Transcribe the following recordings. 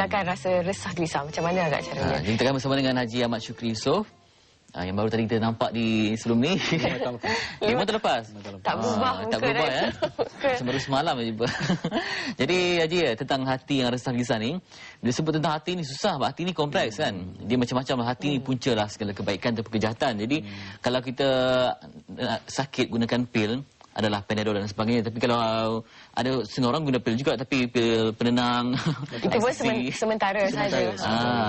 hilangkan rasa resah gelisah. Macam mana agak caranya? Jadi kita akan bersama dengan Haji Ahmad Syukri Yusof. Yang baru tadi kita nampak di sebelum ni. 5 tahun lepas. Tak berubah muka. Tak berubah ya. Baru semalam je jumpa. Jadi Haji tentang hati yang resah gelisah ni. Bila sebut tentang hati ni susah. Hati ni kompleks kan. Dia macam-macam lah. Hati ni punca lah segala kebaikan atau kejahatan. Jadi kalau kita sakit gunakan pil adalah Panadol dan sebagainya. Tapi kalau ada setengah orang guna pil juga, tapi pil penenang. Itu pun sementara saja.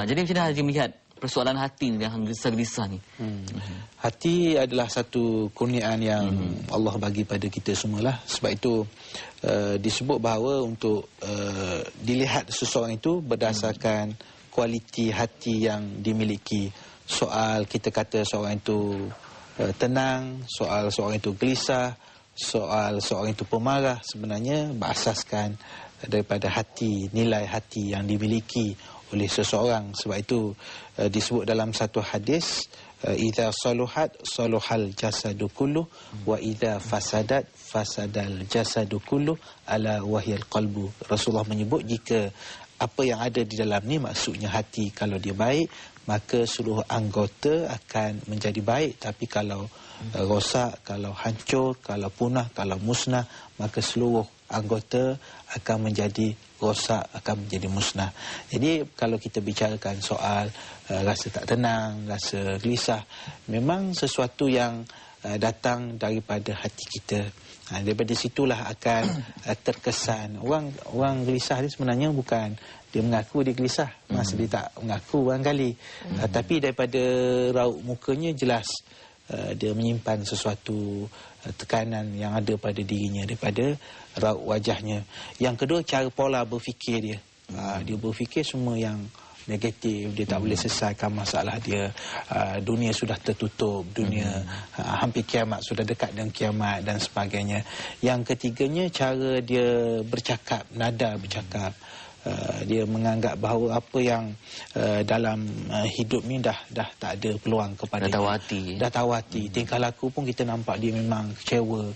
Jadi macam mana Haji melihat persoalan hati yang gelisah-gelisah ni? Hati adalah satu kurniaan yang Allah bagi pada kita semualah. Sebab itu disebut bahawa untuk dilihat seseorang itu berdasarkan kualiti hati yang dimiliki. Soal kita kata seorang itu tenang, soal seorang itu gelisah, soal seorang itu pemarah, sebenarnya berasaskan daripada hati, nilai hati yang dimiliki oleh seseorang. Sebab itu disebut dalam satu hadis, idza saluhat saluhal jasadu kullu wa idza fasadat fasadal jasadu kullu ala wahyal qalbu. Rasulullah menyebut jika apa yang ada di dalam ni, maksudnya hati, kalau dia baik maka seluruh anggota akan menjadi baik. Tapi kalau rosak, kalau hancur, kalau punah, kalau musnah, maka seluruh anggota akan menjadi rosak, akan menjadi musnah. Jadi kalau kita bicarakan soal rasa tak tenang, rasa gelisah, memang sesuatu yang datang daripada hati kita. Daripada situlah akan terkesan. Orang gelisah ni sebenarnya bukan dia mengaku dia gelisah, masa dia tak mengaku barangkali. Tapi daripada raut mukanya jelas dia menyimpan sesuatu tekanan yang ada pada dirinya daripada raut wajahnya. Yang kedua, cara pola berfikir dia. Dia berfikir semua yang negatif, dia tak boleh selesaikan masalah dia. Dunia sudah tertutup, dunia hampir kiamat, sudah dekat dengan kiamat dan sebagainya. Yang ketiganya, cara dia bercakap, nada bercakap. Dia menganggap bahawa apa yang dalam hidup ni dah tak ada peluang kepada dah tahu hati. Dah tahu hati. Tingkah laku pun kita nampak dia memang kecewa.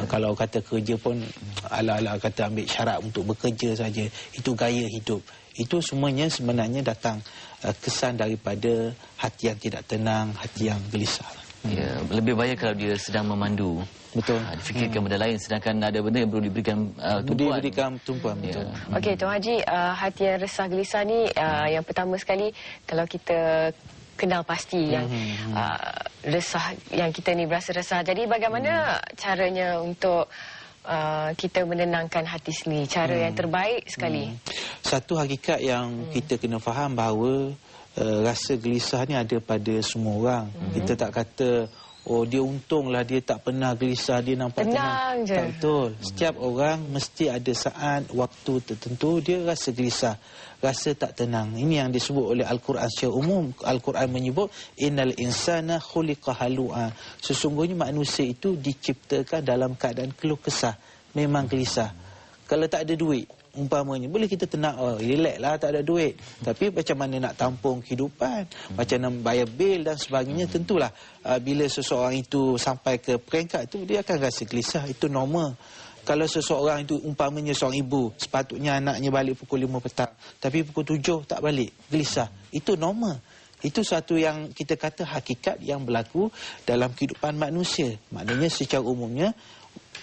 Kalau kata kerja pun ala-ala kata ambil syarat untuk bekerja saja. Itu gaya hidup. Itu semuanya sebenarnya datang kesan daripada hati yang tidak tenang, hati yang gelisah. Ya, lebih baik kalau dia sedang memandu. Betul. Difikirkan benda lain, sedangkan ada benda yang perlu diberikan tumpuan. Diberikan tumpuan, betul. Okey, Tuan Haji, hati yang resah gelisah ni, yang pertama sekali, kalau kita kenal pasti yang resah, yang kita ni berasa resah. Jadi bagaimana caranya untuk kita menenangkan hati sendiri? Cara yang terbaik sekali. Satu hakikat yang kita kena faham bahawa rasa gelisah ni ada pada semua orang. Kita tak kata dia untunglah dia tak pernah gelisah, dia nampak tenang. Tak betul. Setiap orang mesti ada saat, waktu tertentu dia rasa gelisah, rasa tak tenang. Ini yang disebut oleh Al-Quran secara umum. Al-Quran menyebut innal insana khuliqa halu'a. Sesungguhnya manusia itu diciptakan dalam keadaan keluh kesah, memang gelisah. Kalau tak ada duit, umpamanya, boleh kita tenang, relax lah, tak ada duit. Tapi macam mana nak tampung kehidupan, macam nak bayar bil dan sebagainya, tentulah bila seseorang itu sampai ke peringkat itu, dia akan rasa gelisah. Itu normal. Kalau seseorang itu, umpamanya seorang ibu, sepatutnya anaknya balik pukul 5 petang, tapi pukul 7 tak balik, gelisah. Itu normal. Itu satu yang kita kata hakikat yang berlaku dalam kehidupan manusia. Maknanya secara umumnya,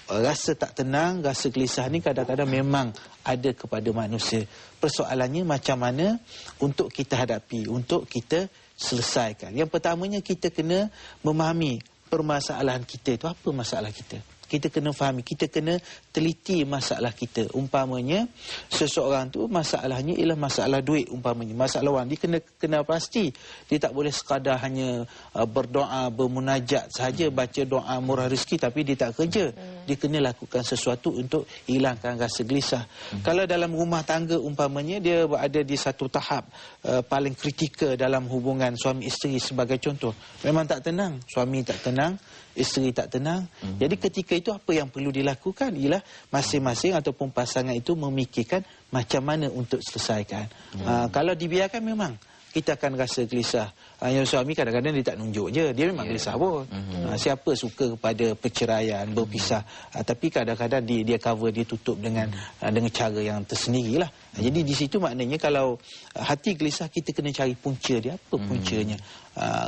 rasa tak tenang, rasa gelisah ni kadang-kadang memang ada kepada manusia. Persoalannya macam mana untuk kita hadapi, untuk kita selesaikan. Yang pertamanya, kita kena memahami permasalahan kita itu. Apa masalah kita? Kita kena fahami, kita kena teliti masalah kita. Umpamanya, seseorang tu masalahnya ialah masalah duit, umpamanya. Masalah wang, dia kena pasti. Dia tak boleh sekadar hanya berdoa, bermunajat sahaja, baca doa murah rezeki, tapi dia tak kerja. Dia kena lakukan sesuatu untuk hilangkan rasa gelisah. Kalau dalam rumah tangga, umpamanya, dia berada di satu tahap paling kritikal dalam hubungan suami isteri sebagai contoh. Memang tak tenang. Suami tak tenang, isteri tak tenang. Jadi ketika itu apa yang perlu dilakukan ialah masing-masing ataupun pasangan itu memikirkan macam mana untuk selesaikan. Kalau dibiarkan memang kita akan rasa gelisah. Yang suami kadang-kadang dia tak nunjuk je, dia memang gelisah pun. Siapa suka kepada perceraian, berpisah. Tapi kadang-kadang dia cover, dia tutup dengan cara yang tersendirilah. Jadi di situ maknanya kalau hati gelisah, kita kena cari punca dia. Apa puncanya?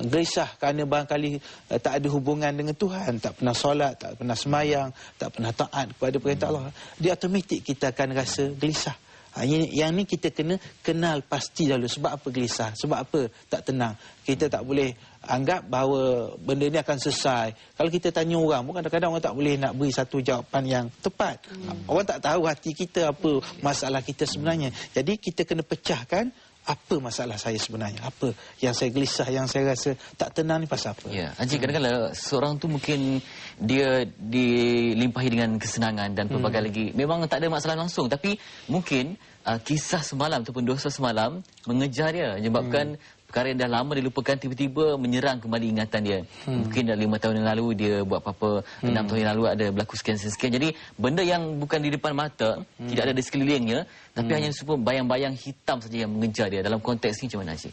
Gelisah kerana barangkali tak ada hubungan dengan Tuhan, tak pernah solat, tak pernah semayang, tak pernah taat kepada perintah Allah. Dia automatik kita akan rasa gelisah. Yang ni kita kena kenal pasti dahulu sebab apa gelisah, sebab apa tak tenang. Kita tak boleh anggap bahawa benda ni akan selesai. Kalau kita tanya orang pun kadang-kadang orang tak boleh nak beri satu jawapan yang tepat. Orang tak tahu hati kita apa masalah kita sebenarnya. Jadi kita kena pecahkan apa masalah saya sebenarnya, apa yang saya gelisah, yang saya rasa tak tenang ni pasal apa. Ya, Haji, kadang-kadang seorang tu mungkin dia dilimpahi dengan kesenangan dan pelbagai lagi. Memang tak ada masalah langsung, tapi mungkin kisah semalam ataupun dosa semalam mengejar dia, menyebabkan perkara yang dah lama dilupakan tiba-tiba menyerang kembali ingatan dia. Mungkin dah 5 tahun yang lalu dia buat apa-apa, 6 tahun yang lalu ada berlaku sekian-sekian. Jadi benda yang bukan di depan mata, tidak ada di sekelilingnya, tapi hanya semua bayang-bayang hitam saja yang mengejar dia. Dalam konteks ini macam mana, Haji?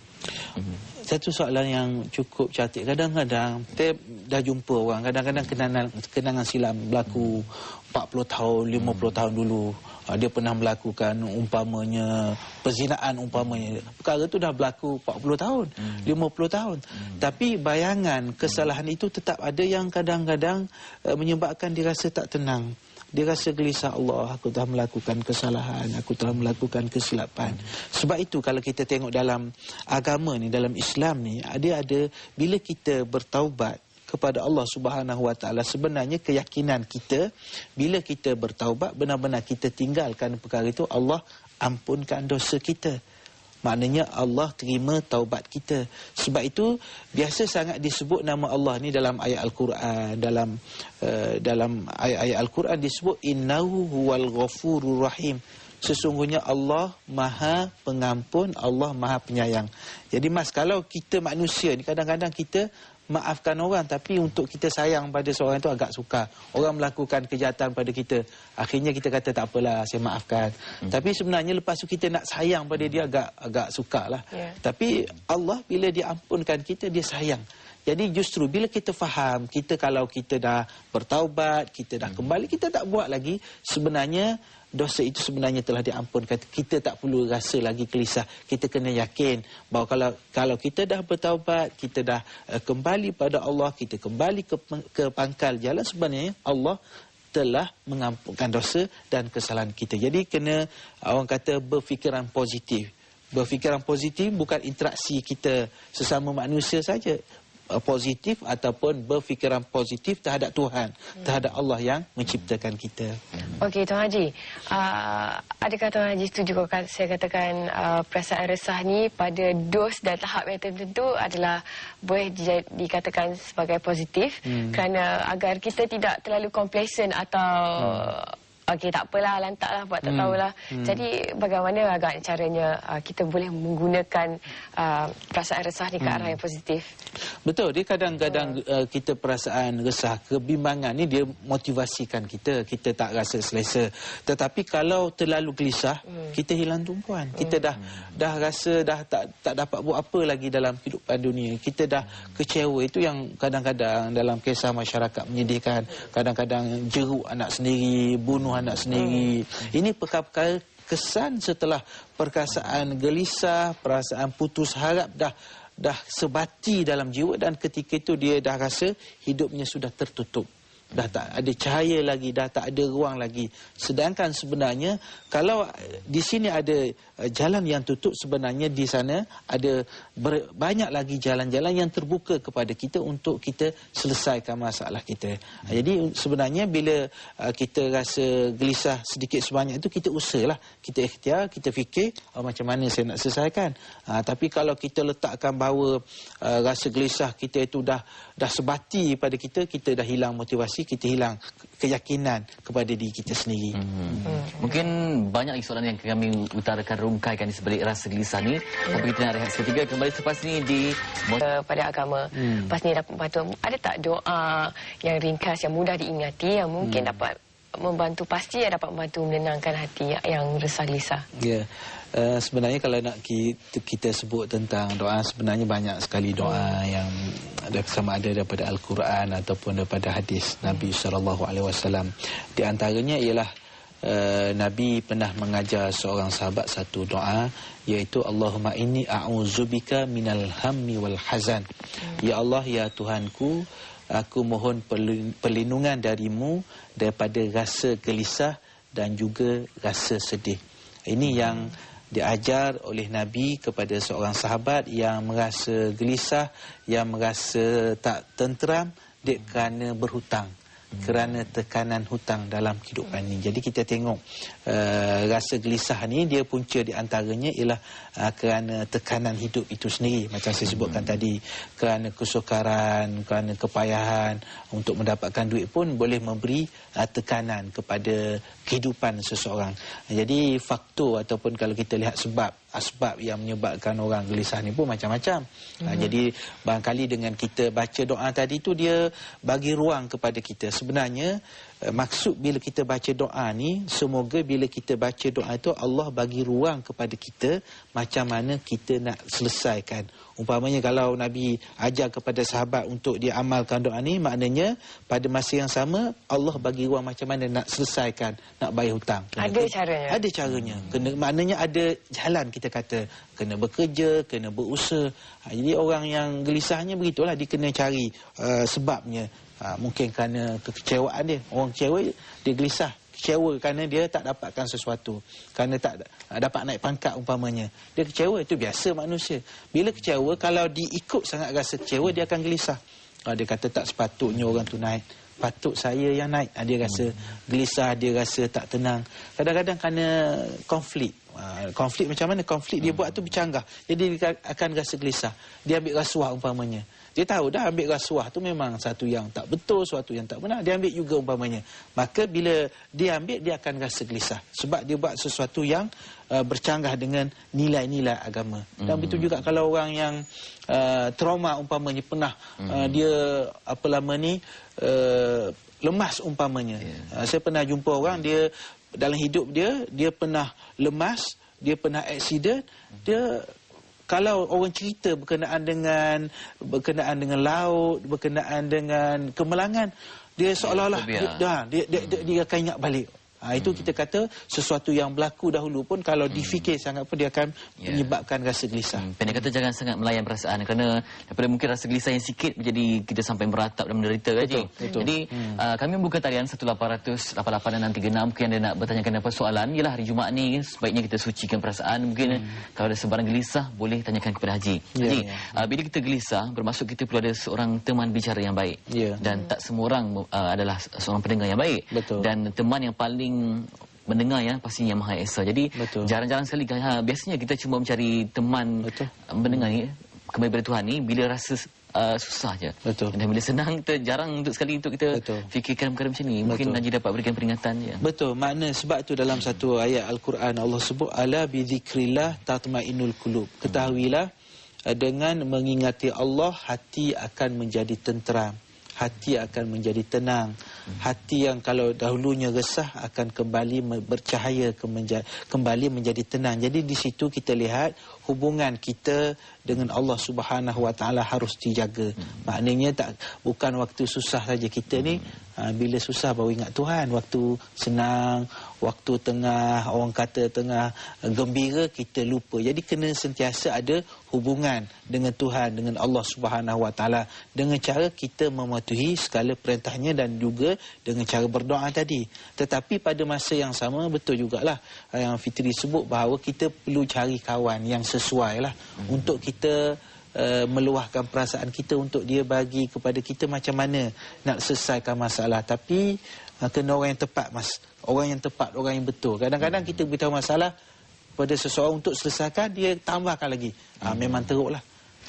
Satu soalan yang cukup cantik. Kadang-kadang kita dah jumpa orang, kadang-kadang kenangan silam berlaku 40 tahun, 50 tahun dulu. Dia pernah melakukan umpamanya perzinaan umpamanya. Perkara tu dah berlaku 40 tahun, 50 tahun. Tapi bayangan kesalahan itu tetap ada yang kadang-kadang menyebabkan dia rasa tak tenang. Dia rasa gelisah, Allah, aku telah melakukan kesalahan, aku telah melakukan kesilapan. Sebab itu kalau kita tengok dalam agama ni, dalam Islam ni, dia ada bila kita bertaubat kepada Allah Subhanahu Wa Taala, sebenarnya keyakinan kita bila kita bertaubat benar-benar kita tinggalkan perkara itu, Allah ampunkan dosa kita. Maknanya Allah terima taubat kita. Sebab itu biasa sangat disebut nama Allah ni dalam ayat Al-Quran, dalam ayat-ayat Al-Quran disebut innahu huwal ghafurur rahim. Sesungguhnya Allah Maha Pengampun, Allah Maha Penyayang. Jadi kalau kita manusia ni kadang-kadang kita maafkan orang, tapi untuk kita sayang pada seorang itu agak sukar. Orang melakukan kejahatan pada kita, akhirnya kita kata tak apalah, saya maafkan. Tapi sebenarnya lepas tu kita nak sayang pada dia agak sukar lah. Tapi Allah bila dia ampunkan kita, dia sayang. Jadi justru bila kita faham, kita kalau kita dah bertaubat, kita dah kembali, kita tak buat lagi, sebenarnya dosa itu sebenarnya telah diampunkan. Kita tak perlu rasa lagi gelisah. Kita kena yakin bahawa kalau kita dah bertaubat, kita dah kembali pada Allah, kita kembali ke pangkal jalan, sebenarnya Allah telah mengampunkan dosa dan kesalahan kita. Jadi kena, orang kata, berfikiran positif. Berfikiran positif bukan interaksi kita sesama manusia saja, positif ataupun berfikiran positif terhadap Tuhan, terhadap Allah yang menciptakan kita. Okey, Tuan Haji, adakah Tuan Haji setuju kalau saya katakan perasaan resah ni pada dos dan tahap yang tertentu adalah boleh dikatakan sebagai positif, kerana agar kita tidak terlalu complacent atau okey, tak apalah, lantaklah, buat tak tahulah. Jadi bagaimana agak caranya kita boleh menggunakan perasaan resah ni ke arah yang positif? Betul, dia kadang-kadang kita perasaan resah, kebimbangan ni dia motivasikan kita, kita tak rasa selesa. Tetapi kalau terlalu gelisah, kita hilang tumpuan. Kita dah rasa dah tak dapat buat apa lagi dalam kehidupan dunia. Kita dah kecewa. Itu yang kadang-kadang dalam kisah masyarakat menyedihkan. Kadang-kadang jeruk anak sendiri, bunuh anak sendiri. Ini perkara-perkara kesan setelah perasaan gelisah, perasaan putus harap dah sebati dalam jiwa, dan ketika itu dia dah rasa hidupnya sudah tertutup. Dah tak ada cahaya lagi, dah tak ada ruang lagi. Sedangkan sebenarnya kalau di sini ada jalan yang tutup, sebenarnya di sana ada banyak lagi jalan-jalan yang terbuka kepada kita untuk kita selesaikan masalah kita. Jadi sebenarnya bila kita rasa gelisah sedikit sebanyak itu, kita usahalah, kita ikhtiar, kita fikir macam mana saya nak selesaikan. Tapi kalau kita letakkan bahawa rasa gelisah kita itu dah sebati pada kita, kita dah hilang motivasi, kita hilang keyakinan kepada diri kita sendiri. Mungkin banyak lagi soalan yang kami utarakan, rungkaikan di sebalik rasa gelisah ni. Tapi kita nak rehat seketika, kembali selepas ni di pada agama. Lepas ni dapat membantu. Ada tak doa yang ringkas, yang mudah diingati, yang mungkin dapat membantu, pasti dapat membantu menenangkan hati yang resah gelisah? Ya. Sebenarnya kalau nak kita sebut tentang doa, sebenarnya banyak sekali doa yang sama ada daripada Al-Quran ataupun daripada hadis Nabi SAW. Di antaranya ialah Nabi pernah mengajar seorang sahabat satu doa, iaitu Allahumma inni a'udzubika minal hammi wal hazan. Ya Allah, ya Tuhanku, aku mohon perlindungan darimu daripada rasa gelisah dan juga rasa sedih. Ini yang diajar oleh Nabi kepada seorang sahabat yang merasa gelisah, yang merasa tak tenteram kerana berhutang, kerana tekanan hutang dalam kehidupan ini. Jadi kita tengok rasa gelisah ni, dia punca di antaranya ialah kerana tekanan hidup itu sendiri. Macam saya sebutkan tadi, kerana kesukaran, kerana kepayahan untuk mendapatkan duit pun boleh memberi tekanan kepada kehidupan seseorang. Jadi faktor ataupun kalau kita lihat asbab yang menyebabkan orang gelisah ni pun macam-macam. Jadi barangkali dengan kita baca doa tadi tu, dia bagi ruang kepada kita. Sebenarnya maksud bila kita baca doa ni, semoga bila kita baca doa itu Allah bagi ruang kepada kita macam mana kita nak selesaikan. Umpamanya kalau Nabi ajar kepada sahabat untuk dia amalkan doa ni, maknanya pada masa yang sama Allah bagi ruang macam mana nak selesaikan, nak bayar hutang. Ada caranya. Ada caranya. Maknanya ada jalan, kita kata kena bekerja, kena berusaha. Jadi orang yang gelisahnya begitulah, dia kena cari sebabnya. Mungkin kerana kekecewaan dia. Orang kecewa, dia gelisah. Kecewa kerana dia tak dapatkan sesuatu, kerana tak dapat naik pangkat umpamanya. Dia kecewa, itu biasa manusia. Bila kecewa, kalau diikut sangat rasa kecewa, dia akan gelisah. Dia kata tak sepatutnya orang tu naik, patut saya yang naik. Dia rasa gelisah, dia rasa tak tenang. Kadang-kadang kerana konflik. Konflik macam mana? Konflik dia buat tu bercanggah, jadi dia akan rasa gelisah. Dia ambil rasuah umpamanya. Dia tahu dah ambil rasuah tu memang satu yang tak betul, suatu yang tak benar. Dia ambil juga umpamanya. Maka bila dia ambil, dia akan rasa gelisah. Sebab dia buat sesuatu yang bercanggah dengan nilai-nilai agama. Dan begitu juga kalau orang yang trauma umpamanya, pernah dia lemas umpamanya. Saya pernah jumpa orang, dia dalam hidup dia pernah lemas, dia pernah aksiden, dia kalau orang cerita berkenaan dengan laut, berkenaan dengan kemalangan, dia seolah-olah dia akan ingat balik. Itu kita kata sesuatu yang berlaku dahulu pun kalau difikir sangat pun dia akan menyebabkan rasa gelisah. Pendek kata jangan sangat melayan perasaan, kerana daripada mungkin rasa gelisah yang sikit menjadi kita sampai meratap dan menderita. Betul. Jadi kami membuka talian 1800-88-636. Mungkin anda nak bertanyakan apa soalan. Ialah hari Jumaat ni sebaiknya kita sucikan perasaan. Mungkin kalau ada sebarang gelisah boleh tanyakan kepada Haji. Haji, bila kita gelisah bermaksud kita perlu ada seorang teman bicara yang baik. Dan tak semua orang adalah seorang pendengar yang baik. Betul. Dan teman yang paling mendengar pastinya Yang Maha Esa. Jadi jarang-jarang sekali biasanya kita cuma mencari teman mendengar ni kembali pada Tuhan ni bila rasa susah je. Dan bila senang kita jarang sekali untuk kita fikirkan perkara macam ni. Mungkin Haji dapat berikan peringatan je. Betul. Makna sebab tu dalam satu ayat Al-Quran Allah sebut ala bi dzikrillah tatmainnul qulub. Ketahuilah dengan mengingati Allah hati akan menjadi tenteram. Hati akan menjadi tenang. Hati yang kalau dahulunya resah akan kembali bercahaya, kembali menjadi tenang. Jadi di situ kita lihat hubungan kita dengan Allah Subhanahu Wa Taala harus dijaga. Maknanya bukan waktu susah saja kita ni, bila susah baru ingat Tuhan. Waktu senang, waktu tengah orang kata tengah gembira, kita lupa. Jadi kena sentiasa ada hubungan dengan Tuhan, dengan Allah Subhanahu Wa Taala, dengan cara kita mematuhi segala perintahnya dan juga dengan cara berdoa tadi. Tetapi pada masa yang sama betul jugalah yang Fitri sebut bahawa kita perlu cari kawan yang sesuai lah untuk kita meluahkan perasaan kita, untuk dia bagi kepada kita macam mana nak selesaikan masalah. Tapi kena orang yang tepat, Mas. Orang yang tepat, orang yang betul. Kadang-kadang kita beritahu masalah pada seseorang untuk selesaikan, dia tambahkan lagi. Memang teruk lah.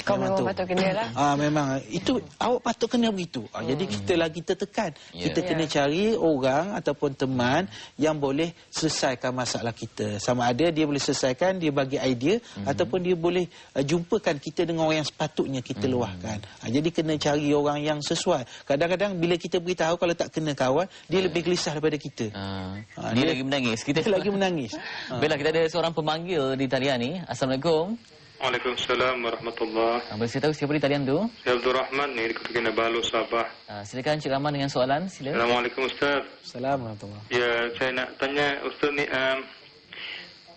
Kau memang patut kena lah. Memang itu awak patut kena begitu. Jadi kita lagi tertekan. Kita kena cari orang ataupun teman yang boleh selesaikan masalah kita. Sama ada dia boleh selesaikan, dia bagi idea, ataupun dia boleh jumpakan kita dengan orang yang sepatutnya kita luahkan. Jadi kena cari orang yang sesuai. Kadang-kadang bila kita beritahu, kalau tak kena kawan, dia lebih gelisah daripada kita. Dia lagi menangis. Dia lagi menangis. Baiklah, kita ada seorang pemanggil di talian ni. Assalamualaikum. Waalaikumsalam warahmatullahi. Boleh saya tahu siapa di talian tu? Saya Abdul Rahman ni di Kota Kinabalu, Sabah. Silakan Cik Rahman dengan soalan. Sila. Assalamualaikum Ustaz. Assalamualaikum. Ya, saya nak tanya Ustaz ni,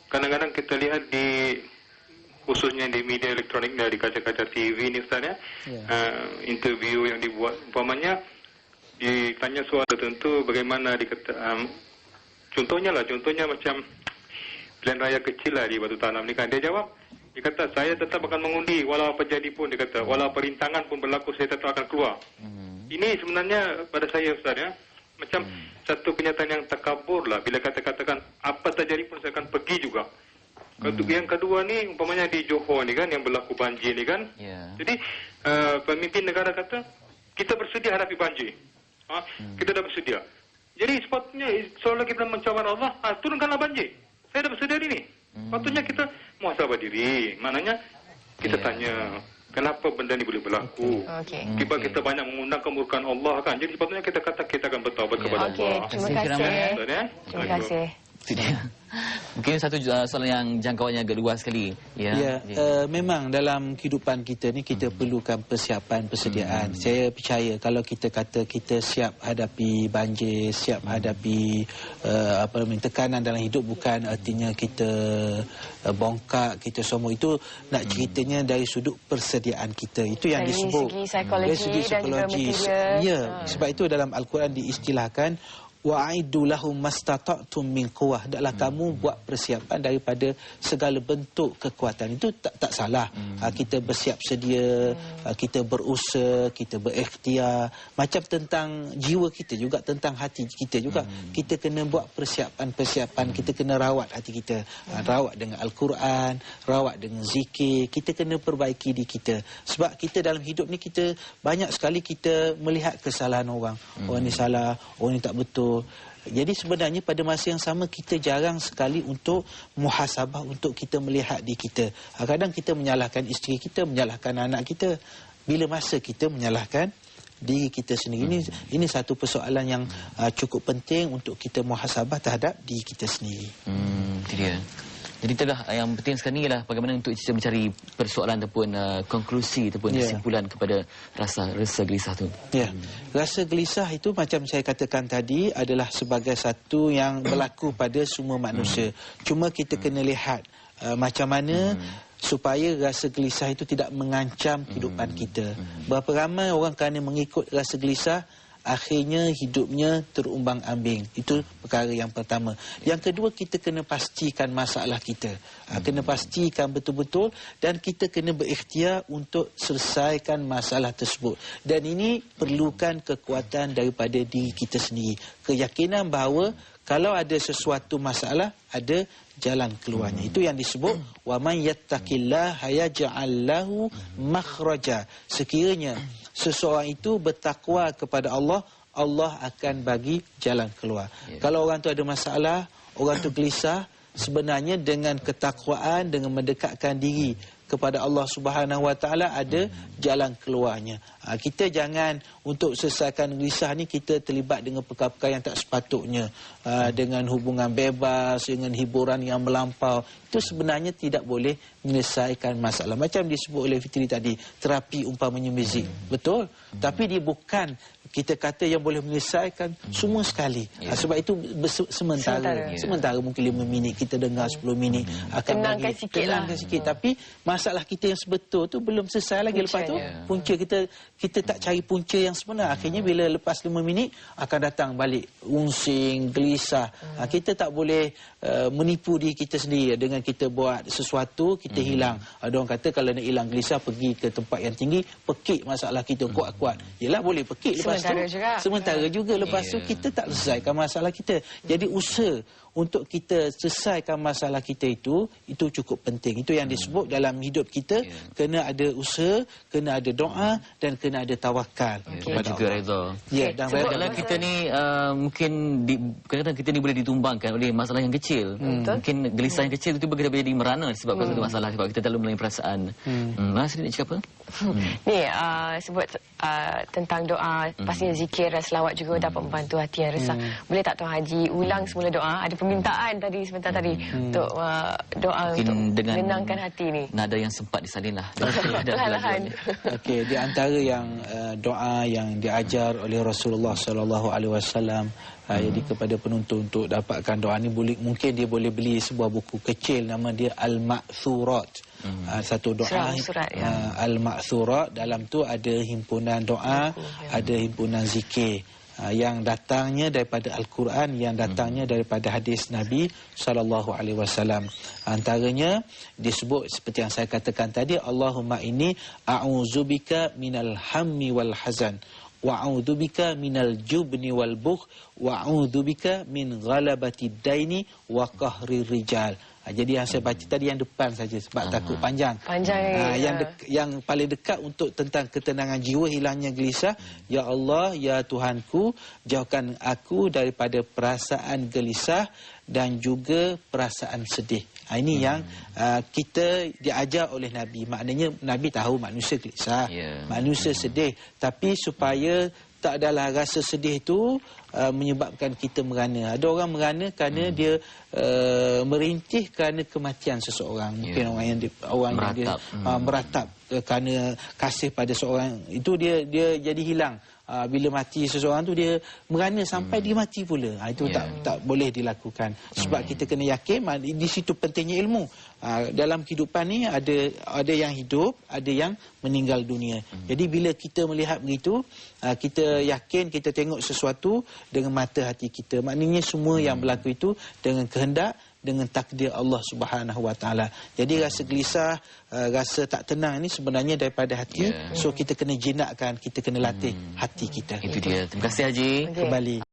kadang-kadang kita lihat di khususnya di media elektronik dari kaca-kaca TV ni Ustaz ya, interview yang dibuat umpamanya ditanya soal tertentu bagaimana dikata contohnya macam pilihan raya kecil lah di Batu Tanam ni kan, dia jawab, dia kata saya tetap akan mengundi walau apa jadi pun, dia kata walau perintangan pun berlaku saya tetap akan keluar. Ini sebenarnya pada saya Ustaz ya, macam satu kenyataan yang takabur lah bila katakan apa terjadi pun saya akan pergi juga. Yang kedua ni umpamanya di Johor ni kan yang berlaku banjir ni kan. Jadi pemimpin negara kata kita bersedia hadapi banjir. Kita dah bersedia. Jadi sepatutnya seolah kita mencawar Allah, turunkanlah banjir. Saya dah bersedia ini. Sepatutnya kita muhasabah diri. Maknanya kita tanya kenapa benda ni boleh berlaku. Sebab kita banyak mengundang kemurkaan Allah kan. Jadi sepatutnya kita kata kita akan bertaubat kepada Allah. Terima kasih. Mungkin satu soalan yang jangkauannya agak luas sekali. Memang dalam kehidupan kita ni kita perlukan persiapan, persediaan. Saya percaya kalau kita kata kita siap hadapi banjir, siap hadapi tekanan dalam hidup, bukan artinya kita bongkak, kita semua itu nak ceritanya dari sudut persediaan kita. Itu yang disebut dari segi psikologi dan juga sebab itu dalam Al-Quran diistilahkan wa'iddu lahum mastata'tum min quwwah. Hendaklah kamu buat persiapan daripada segala bentuk kekuatan. Itu tak salah. Kita bersiap sedia, kita berusaha, kita berikhtiar. Macam tentang jiwa kita juga, tentang hati kita juga. Kita kena buat persiapan-persiapan, kita kena rawat hati kita. Rawat dengan Al-Quran, rawat dengan zikir. Kita kena perbaiki diri kita. Sebab kita dalam hidup ni kita banyak sekali kita melihat kesalahan orang. Orang ni salah, orang ni tak betul. Jadi sebenarnya pada masa yang sama kita jarang sekali untuk muhasabah, untuk kita melihat diri kita. Kadang kita menyalahkan isteri kita, menyalahkan anak kita. Bila masa kita menyalahkan diri kita sendiri. Ini satu persoalan yang cukup penting untuk kita muhasabah terhadap diri kita sendiri. Itu dia. Jadi itulah yang penting sekarang ni ialah bagaimana untuk kita mencari persoalan ataupun konklusi ataupun kesimpulan kepada rasa gelisah tu. Rasa gelisah itu macam saya katakan tadi adalah sebagai satu yang berlaku pada semua manusia. Cuma kita kena lihat macam mana supaya rasa gelisah itu tidak mengancam kehidupan kita. Berapa ramai orang kerana mengikut rasa gelisah akhirnya hidupnya terumbang-ambing. Itu perkara yang pertama. Yang kedua, kita kena pastikan masalah kita. Kena pastikan betul-betul dan kita kena berikhtiar untuk selesaikan masalah tersebut. Dan ini perlukan kekuatan daripada diri kita sendiri. Keyakinan bahawa kalau ada sesuatu masalah, ada jalan keluarnya. Itu yang disebut wa man yattaqillaha yaj'al lahu makhraja. Sekiranya seseorang itu bertakwa kepada Allah, Allah akan bagi jalan keluar. Kalau orang tu ada masalah, orang tu gelisah, sebenarnya dengan ketakwaan, dengan mendekatkan diri kepada Allah Subhanahu Wa Taala ada jalan keluarnya. Kita jangan untuk selesaikan gelisah ni kita terlibat dengan perkara-perkara yang tak sepatutnya, dengan hubungan bebas, dengan hiburan yang melampau. Itu sebenarnya tidak boleh menyelesaikan masalah. Macam disebut oleh Fitri tadi, terapi umpamanya muzik. Betul? Tapi dia bukan kita kata yang boleh menyelesaikan semua sekali. Sebab itu sementara mungkin 5 minit kita dengar, 10 minit akan tenangkan sikit. Tapi masalah kita yang sebetul tu belum selesai lagi. Lepas tu punca kita tak cari punca yang sebenar. Akhirnya bila lepas 5 minit akan datang balik ungsing, gelisah. Kita tak boleh menipu diri kita sendiri dengan kita buat sesuatu kita hilang. Ada orang kata kalau nak hilang gelisah pergi ke tempat yang tinggi, pekik masalah kita kuat-kuat. Yalah boleh pekik lepas sementara juga lepas tu kita tak selesaikan masalah kita. Jadi usaha untuk kita selesaikan masalah kita itu cukup penting. Itu yang disebut dalam hidup kita, kena ada usaha, kena ada doa dan kena ada tawakal kepada juga Allah. Dan kalau kita ni mungkin kadang-kadang kita ni boleh ditumbangkan oleh masalah yang kecil. Mungkin gelisah yang kecil itu kita jadi merana disebabkan satu masalah, sebab kita terlalu melalui perasaan. Mas nak cakap apa? Ni sebut tentang doa, pastinya zikir dan selawat juga dapat membantu hati yang resah. Boleh tak Tuan Haji ulang semula doa? Ada permintaan tadi sebentar tadi untuk doa Mungkin untuk dengan menenangkan hati ni. nada yang sempat disalin lah. Perlahan-lahan. Okey, di antara yang doa yang diajar oleh Rasulullah sallallahu alaihi wasallam, jadi kepada penonton untuk dapatkan doa ni mungkin dia boleh beli sebuah buku kecil nama dia Al-Ma'thurat. Satu doa surat, Al-Ma'thurat, dalam tu ada himpunan doa, ada himpunan zikir. Yang datangnya daripada Al-Quran, yang datangnya daripada hadis Nabi SAW. Antaranya disebut seperti yang saya katakan tadi, Allahumma inni a'udzubika minal hammi wal hazan, wa a'udzubika minal jubni wal bukh, wa a'udzubika min ghalabati daini wa qahri rijal. Jadi yang saya baca tadi yang depan saja sebab takut panjang. Yang paling dekat untuk tentang ketenangan jiwa, hilangnya gelisah. Ya Allah, ya Tuhanku, jauhkan aku daripada perasaan gelisah dan juga perasaan sedih. Ini yang kita diajar oleh Nabi. Maknanya Nabi tahu manusia gelisah, manusia sedih. Tapi supaya tak adalah rasa sedih itu menyebabkan kita merana. Ada orang merana kerana dia merintih kerana kematian seseorang. Mungkin orang yang meratap kerana kasih pada seorang itu, dia jadi hilang. Bila mati seseorang tu dia merana sampai dia mati pula. Itu tak boleh dilakukan. Sebab kita kena yakin di situ pentingnya ilmu. Dalam kehidupan ni ada yang hidup, ada yang meninggal dunia. Jadi bila kita melihat begitu, kita yakin, kita tengok sesuatu dengan mata hati kita. Maknanya semua yang berlaku itu dengan kehendak, dengan takdir Allah Subhanahu Wa Taala. Jadi rasa gelisah, rasa tak tenang ini sebenarnya daripada hati. So kita kena jinakkan, kita kena latih hati kita. Itu dia. Terima kasih Haji. Kembali.